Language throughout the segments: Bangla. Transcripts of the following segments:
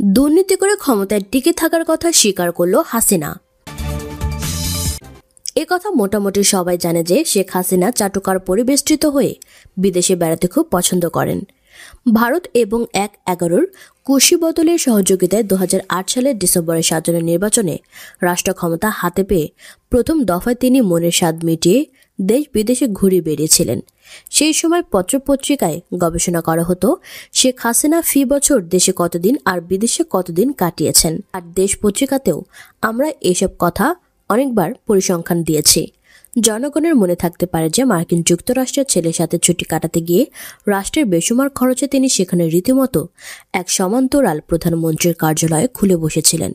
দুর্নীতি করে ক্ষমতায় টিকে থাকার কথা স্বীকার করল হাসিনা। একথা মোটামুটি সবাই জানে যে শেখ হাসিনা চাটুকার পরিবেষ্টিত হয়ে বিদেশে বেড়াতে খুব পছন্দ করেন। ভারত এবং ১/১১ কুশি বদলের সহযোগিতায় ২০০৮ সালের ডিসেম্বরের সাধারণ নির্বাচনে রাষ্ট্র ক্ষমতা হাতে পেয়ে প্রথম দফায় তিনি মনের স্বাদ মিটিয়ে দেশ বিদেশে ঘুরে বেরিয়েছিলেন। সেই সময় পত্রপত্রিকায় গবেষণা করা হতো শেখ হাসিনা ফি বছর দেশে কতদিন আর বিদেশে কতদিন কাটিয়েছেন। আর দেশ পত্রিকাতেও আমরা এসব কথা অনেকবার পরিসংখ্যান দিয়েছি। জনগণের মনে থাকতে পারে যে মার্কিন যুক্তরাষ্ট্রের ছেলের সাথে ছুটি কাটাতে গিয়ে রাষ্ট্রের বেসুমার খরচে তিনি সেখানে রীতিমতো এক সমান্তরাল প্রধানমন্ত্রীর কার্যালয়ে খুলে বসেছিলেন।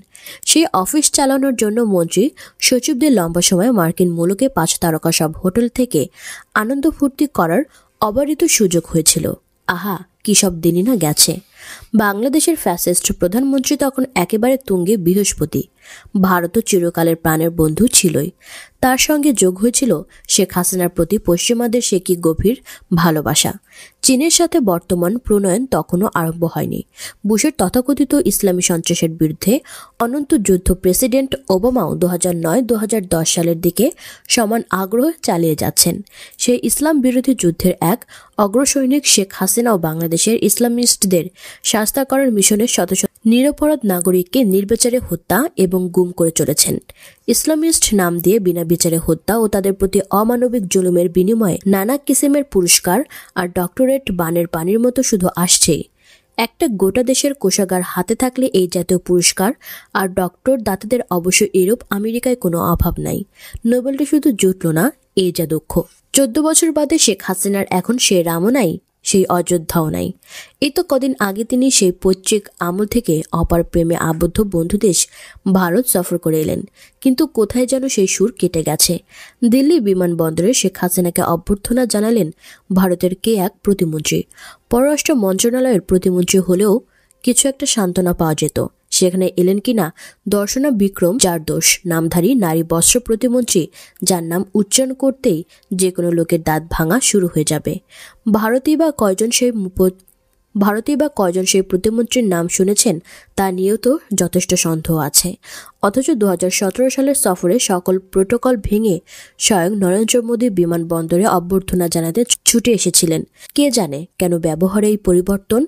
সেই অফিস চালানোর জন্য মন্ত্রী সচিবদের লম্বা সময় মার্কিন মুলুকে ৫ তারকা সব হোটেল থেকে আনন্দ ফুর্তি করার অবারিত সুযোগ হয়েছিল। আহা, কি সব দিনই না গেছে। বাংলাদেশের ফ্যাসিস্ট প্রধানমন্ত্রী তখন একেবারে তুঙ্গে বৃহস্পতি। ভারতও চিরকালের প্রাণের বন্ধু ছিলই। তার সঙ্গে যোগ হয়েছিল শেখ হাসিনার প্রতি পশ্চিমাদের সে কি গভীর ভালোবাসা। চীনের সাথে বর্তমান প্রণয়ন তখনও আরম্ভ হয়নি। বুশের তথাকথিত ইসলামী সন্ত্রাসের বিরুদ্ধে অনন্ত যুদ্ধ প্রেসিডেন্ট ওবামাও ২০০৯-২০১০ সালের দিকে সমান আগ্রহ চালিয়ে যাচ্ছেন। সেই ইসলাম বিরোধী যুদ্ধের এক অগ্রসৈনিক শেখ হাসিনাও বাংলাদেশের ইসলামিস্টদের শাস্তা করার মিশনের সদস্য নিরপরাধ নাগরিককে নির্বিচারে হত্যা এবং গুম করে চলেছেন। ইসলামিস্ট নাম দিয়ে বিনা বিচারে হত্যা ও তাদের প্রতি অমানবিক জুলুমের বিনিময়ে নানা কিসিমের পুরস্কার আর ডক্টরেট বানের পানির মতো শুধু আসছেই। একটা গোটা দেশের কোষাগার হাতে থাকলে এই জাতীয় পুরস্কার আর ডক্টর দাতাদের অবশ্য ইউরোপ আমেরিকায় কোনো অভাব নাই। নোবেলটা শুধু জুটল না, এই যা দুঃখ। ১৪ বছর বাদে শেখ হাসিনার এখন সে রামও নাই, সেই অযোধ্যাও নাই। এই তো কদিন আগে তিনি সেই পৈতৃক আমল থেকে অপার প্রেমে আবদ্ধ বন্ধুদেশ ভারত সফর করে এলেন। কিন্তু কোথায় যেন সেই সুর কেটে গেছে। দিল্লি বিমানবন্দরে শেখ হাসিনাকে অভ্যর্থনা জানালেন ভারতের কে এক প্রতিমন্ত্রী। পররাষ্ট্র মন্ত্রণালয়ের প্রতিমন্ত্রী হলেও কিছু একটা সান্ত্বনা পাওয়া যেত। সেখানে এলেন কিনা দর্শনা বিক্রম জারদোস নামধারী নারী বস্ত্র প্রতিমন্ত্রী, যার নাম উচ্চারণ করতেই যে কোনো লোকের দাঁত ভাঙা শুরু হয়ে যাবে। ভারতীয় বা কয়জন সেই প্রতিমন্ত্রীর নাম শুনেছেন তা নিয়েও তো যথেষ্ট সন্দেহ আছে। অথচ ২০১৭ সালের সফরে সকল প্রোটোকল ভেঙে স্বয়ং নরেন্দ্র মোদী বিমানবন্দরে অভ্যর্থনা জানাতে ছুটে এসেছিলেন। কে জানে কেন ব্যবহারে এই পরিবর্তন।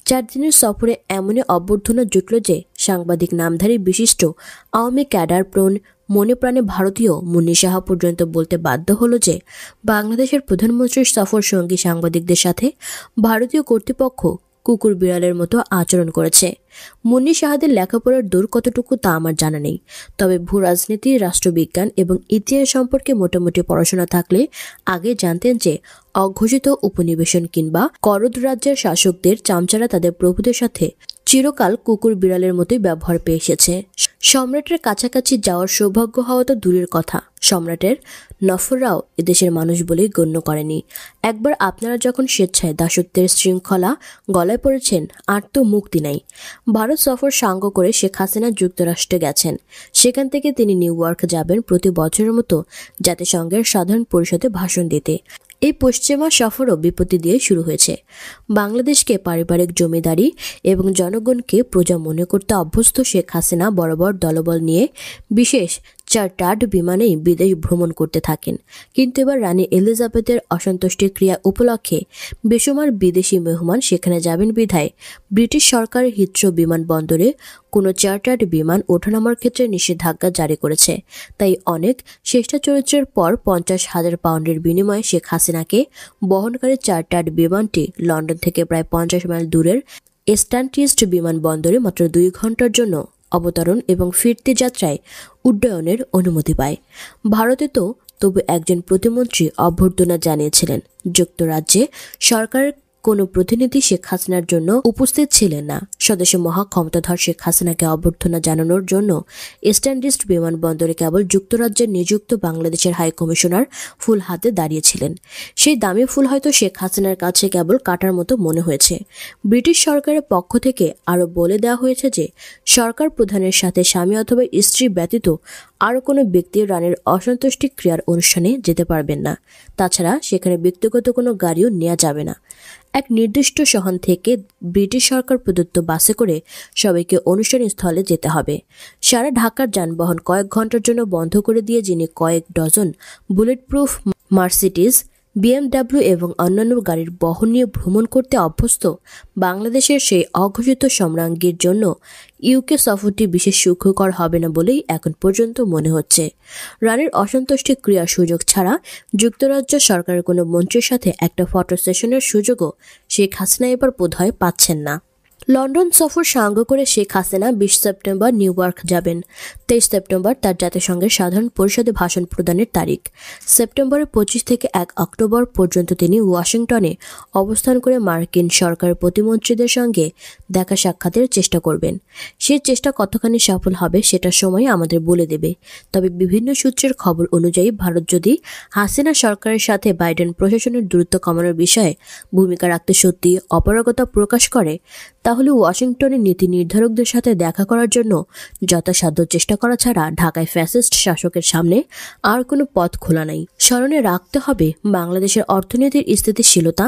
৪ দিনের সফরে এমনই অভ্যর্থনা জুটল যে সাংবাদিক নামধারী বিশিষ্ট আওয়ামী ক্যাডার প্রণ মনে প্রাণে ভারতীয় মুন্নি সাহা পর্যন্ত বলতে বাধ্য হলো যে বাংলাদেশের প্রধানমন্ত্রীর সফর সঙ্গী সাংবাদিকদের সাথে ভারতীয় কর্তৃপক্ষ কুকুর বিড়ালের মতো আচরণ করেছে। মুন্নি সাহাদের লেখাপড়ার দূর কতটুকু তা আমার জানা নেই, তবে ভূ রাজনীতি, রাষ্ট্রবিজ্ঞান এবং ইতিহাস সম্পর্কে মোটামুটি পড়াশোনা থাকলে আগে জানতেন যে অঘোষিত উপনিবেশন কিংবা করদ রাজ্যের শাসকদের চামচারা তাদের প্রভুদের সাথে চিরকাল কুকুর বিড়ালের মতোই ব্যবহার পেয়ে এসেছে। সম্রাটের কাছাকাছি যাওয়ার সৌভাগ্য হওয়া তো দূরের কথা, সম্রাটের নফররাও এদেশের মানুষ বলেই গণ্য করেনি। একবার আপনারা যখন স্বেচ্ছায় দাসত্বের শৃঙ্খলা গলায় পড়েছেন, আর তো মুক্তি নাই। ভারত সফর সাঙ্গ করে শেখ হাসিনা যুক্তরাষ্ট্রে গেছেন। সেখান থেকে তিনি নিউ ইয়র্ক যাবেন প্রতি বছরের মতো জাতিসংঘের সাধারণ পরিষদে ভাষণ দিতে। এই পশ্চিমা সফরও বিপত্তি দিয়ে শুরু হয়েছে। বাংলাদেশকে পারিবারিক জমিদারি এবং জনগণকে প্রজা মনে করতে অভ্যস্ত শেখ হাসিনা বরাবর দলবল নিয়ে বিশেষ চার্টার্ড বিমানেই বিদেশ ভ্রমণ করতে থাকেন। কিন্তু এবার রানী এলিজাবেথের অসন্তুষ্টির ক্রিয়া উপলক্ষে বেসুমার বিদেশি মেহমান সেখানে যাবেন বিধায় ব্রিটিশ সরকার হিথ্রো বিমানবন্দরে কোনো চার্টার্ড বিমান ওঠানামার ক্ষেত্রে নিষেধাজ্ঞা জারি করেছে। তাই অনেক চেষ্টা চরিত্রের পর ৫০,০০০ পাউন্ডের বিনিময়ে শেখ হাসিনাকে বহনকারী চার্টার্ড বিমানটি লন্ডন থেকে প্রায় ৫০ মাইল দূরের স্ট্যানটিস্ট বিমানবন্দরে মাত্র ২ ঘন্টার জন্য অবতরণ এবং ফিরতি যাত্রায় উড্ডয়নের অনুমতি পায়। ভারতে তো তবু একজন প্রতিমন্ত্রী অভ্যর্থনা জানিয়েছিলেন। যুক্তরাজ্যে সরকারের কোনো প্রতিনিধি শেখ হাসিনার জন্য উপস্থিত ছিলেন না। সদস্য মহা ক্ষমতাধর শেখ হাসিনাকে অভ্যর্থনা জানানোর জন্য স্ট্যানডিস্ট বিমানবন্দরে কেবল যুক্তরাজ্যের নিযুক্ত বাংলাদেশের হাই কমিশনার ফুল হাতে দাঁড়িয়েছিলেন। সেই দামি ফুল হয়তো শেখ হাসিনার কাছে কেবল কাটার মতো মনে হয়েছে। ব্রিটিশ সরকারের পক্ষ থেকে আরও বলে দেওয়া হয়েছে যে সরকার প্রধানের সাথে স্বামী অথবা স্ত্রী ব্যতীত আর কোনো ব্যক্তি রানীর অসন্তুষ্টি ক্রিয়ার অনুষ্ঠানে যেতে পারবেন না। তাছাড়া সেখানে ব্যক্তিগত কোনো গাড়িও নেওয়া যাবে না। এক নির্দিষ্ট শহর থেকে ব্রিটিশ সরকার প্রদত্ত বাসে করে সবাইকে অনুষ্ঠান স্থলে যেতে হবে। সারা ঢাকার যানবাহন কয়েক ঘন্টার জন্য বন্ধ করে দিয়ে যিনি কয়েক dozen bullet proof Mercedes, BMW এবং অন্যান্য গাড়ির বহন নিয়ে ভ্রমণ করতে অভ্যস্ত, বাংলাদেশের সেই অঘোষিত সম্রাজ্ঞীর জন্য ইউকে সফরটি বিশেষ সুখকর হবে না বলেই এখন পর্যন্ত মনে হচ্ছে। রানীর অসন্তুষ্টি ক্রিয়ার সুযোগ ছাড়া যুক্তরাজ্য সরকারের কোনো মন্ত্রীর সাথে একটা ফটো সেশনের সুযোগও শেখ হাসিনা এবার বোধহয় পাচ্ছেন না। লন্ডন সফর সাঙ্গ করে Sheikh Hasina 20 September new York যাবেন। 23 সেপ্টেম্বর তার জাতিসংঘের সাধারণ পরিষদে ভাষণ প্রদানের তারিখ। সেপ্টেম্বরের 25 থেকে 1 অক্টোবর পর্যন্ত তিনি ওয়াশিংটনে অবস্থান করে মার্কিন সরকারের প্রতিমন্ত্রীদের সঙ্গে দেখা সাক্ষাতের চেষ্টা করবেন। সেই চেষ্টা কতখানি সফল হবে সেটা সময় আমাদের বলে দেবে। তবে বিভিন্ন সূত্রের খবর অনুযায়ী ভারত যদি হাসিনা সরকারের সাথে বাইডেন প্রশাসনের দূরত্ব কমানোর বিষয়ে ভূমিকা রাখতে সত্যি অপারগতা প্রকাশ করে, তাহলে ওয়াশিংটনের নীতি নির্ধারকদের সাথে দেখা করার জন্য যথাসাধ্য চেষ্টা করা ছাড়া ঢাকায় ফ্যাসিস্ট শাসকের সামনে আর কোনো পথ খোলা নাই। স্মরণে রাখতে হবে বাংলাদেশের অর্থনীতির স্থিতিশীলতা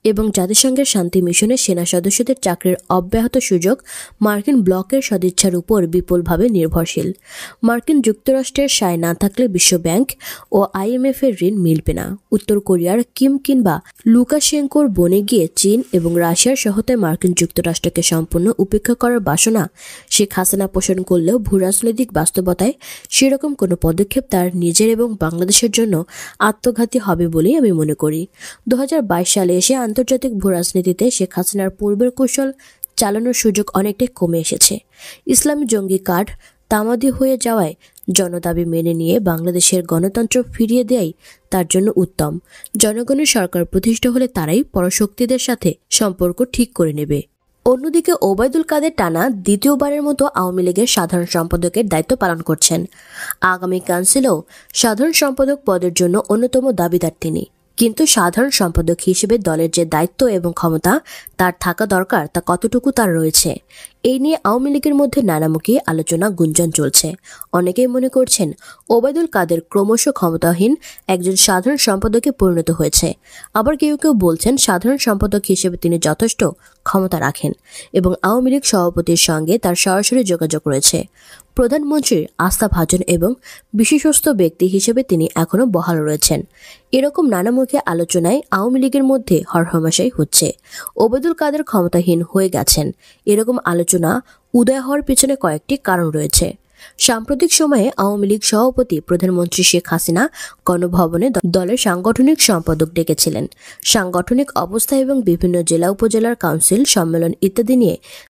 এবং জাতিসংঘের শান্তি মিশনের সেনা সদস্যদের চাকরির অব্যাহত সুযোগ মার্কিন ব্লকের সদিচ্ছার উপর বিপুলভাবে নির্ভরশীল। মার্কিন যুক্তরাষ্ট্রের সায় না থাকলে বিশ্বব্যাংক ও IMF এর ঋণ মিলবে না। উত্তর কোরিয়ার কিম কিংবা লুকাশেঙ্কোর বনে গিয়ে চীন এবং রাশিয়ার সহায়তায় মার্কিন যুক্তরাষ্ট্রকে সম্পূর্ণ উপেক্ষা করার বাসনা শেখ হাসিনা পোষণ করলেও ভূরাজনৈতিক বাস্তবতায় সেরকম কোনো পদক্ষেপ তার নিজের এবং বাংলাদেশের জন্য আত্মঘাতী হবে বলেই আমি মনে করি। 2022 সালে এসে আন্তর্জাতিক ভূরাজনীতিতে শেখ হাসিনার পূর্বের কৌশল চালানোর সুযোগ অনেকটাই কমে এসেছে। ইসলামী জঙ্গি কার্ড তামাদি হয়ে যাওয়ায় জনদাবি মেনে নিয়ে বাংলাদেশের গণতন্ত্র ফিরিয়ে দেয়াই তার জন্য উত্তম। জনগণের সরকার প্রতিষ্ঠা হলে তারাই পরশক্তিদের সাথে সম্পর্ক ঠিক করে নেবে। অন্যদিকে ওবায়দুল কাদের টানা দ্বিতীয়বারের মতো আওয়ামী লীগের সাধারণ সম্পাদকের দায়িত্ব পালন করছেন। আগামী কাউন্সিলেও সাধারণ সম্পাদক পদের জন্য অন্যতম দাবিদার তিনি। কিন্তু সাধারণ সম্পাদক হিসেবে দলের যে দায়িত্ব এবং ক্ষমতা তার থাকা দরকার তা কতটুকু তার রয়েছে, এই নিয়ে আওয়ামী লীগের মধ্যে নানামুখী আলোচনা গুঞ্জন চলছে। অনেকেই মনে করছেন ওবায়দুল কাদের ক্রমশ ক্ষমতাহীন একজন সাধারণ সম্পাদকে পরিণত হয়েছে। আবার কেউ কেউ বলছেন সাধারণ সম্পাদক হিসেবে তিনি যথেষ্ট ক্ষমতা রাখেন এবং আওয়ামী লীগ সভাপতির সঙ্গে তার সরাসরি যোগাযোগ রয়েছে। প্রধানমন্ত্রীর আস্থাভাজন এবং বিশেষস্ত ব্যক্তি হিসেবে তিনি এখনও বহাল রয়েছেন। এরকম নানামুখী আলোচনায় আওয়ামী লীগের মধ্যে হরহমেশাই হচ্ছে। ওবায়দুল কাদের ক্ষমতাহীন হয়ে গেছেন, এরকম আলোচনা উদয় হওয়ার পিছনে কয়েকটি কারণ রয়েছে। সাম্প্রতিক সময়ে আওয়ামী লীগ সভাপতি প্রধানমন্ত্রী শেখ হাসিনা গণভবনে দলের সাংগঠনিক সম্পাদক ডেকেছিলেন। সাংগঠনিক অবস্থা এবং বিভিন্ন জেলা উপজেলার কাউন্সিল সম্মেলন ইত্যাদি নিয়ে